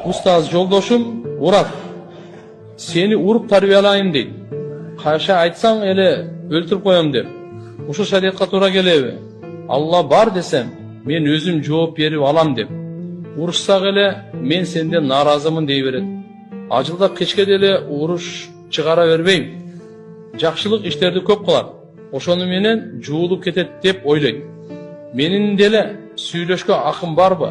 Устаз жолдошум урат. Seni urup tarbiyalayım deydi. Kaşa aytsaң ele öldürüp koyam деп. Uşu şariatка туура келеби? Allah бар desem, men özüm жооп берип алам деп. Урушсак эле мен сенден наразымын дей берет. Ажылдап кечке деле уруш чыгара бербейм. Жакшылык иштерди көп кылат. Ошону менен жуулуп кетет деп ойлойт. Менин деле сүйлөшкө акым барбы?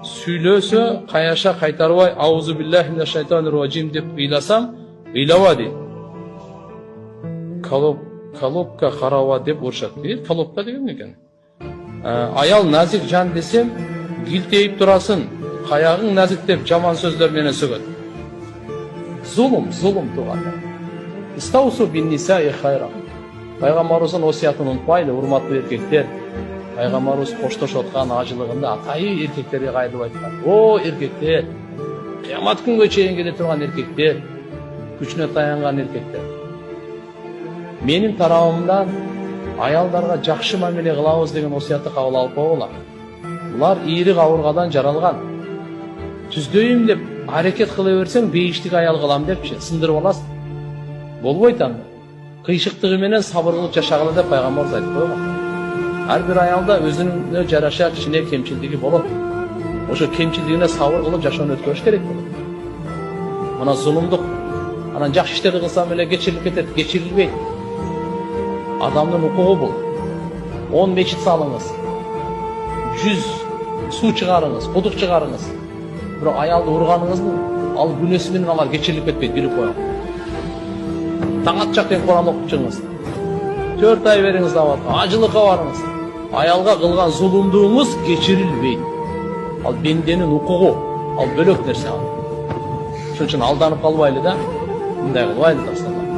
Сүйлөсө каяша кайтарбай аузу биллахи минаш шайтанир ражим деп ыйласам, ыйлаба дейт. Колобка карава деп урушат дейт. Колобка деген экен. Аял назик жан десем, гилтейип турасын, каягың назик деп жаман сөздөр менен сөгөт. Зулум туганда. Истаусу бин нисаи хайра. Пайгамбарыбыздын осуятын унутпайлы, урматтуу эркектер. Пайгамбарыбыз коштошуп аткан ажылыгында атайы эркектерге кайрылып айткан. О эркектер, кыямат күнгө чейин келе турган эркектер, күчүнө таянган эркектер. Менин тарабымдан аялдарга жакшы мамиле кылабыз деген осуятты кабыл алып койгула. Булар ийрик авыргадан жаралган. Түздөйүм деп аракет кыла берсең, бейиштик аял кылам депчи сындырып аласың. Болбойт анда. Кыйшыктыгы менен сабыр кылып жашагыла деп пайгамбарыбыз айтып койгон. Ар бир аялда өзүнө жараша кичине кемчилдиги болот. Ошо кемчилдигине сабыр кылып жашоону өткөрүш керек болот. Мына зулумдук, анан жакшы иштерди кылсам эле кечирилип кетет, кечирилбейт. Адамдын укугу бул. 10 мечит салыңыз. 100 суу чыгарыңыз, кудук чыгарыңыз. Бирок аялды урганыңыздын ал күнөөсү менен алар кечирилип кетпейт, билип коюңуз. Таң атчак тең Куран окуп чыгыңыз. 4 ай бериңиз абат, ажылыкка барыңыз. Аялга кылган зулумдугуңуз кечирилбейт. Ал бенденин укугу, ал бөлөк нерсе ал. Ошон үчүн алданып калбайлы да, мындай кылбайлы да.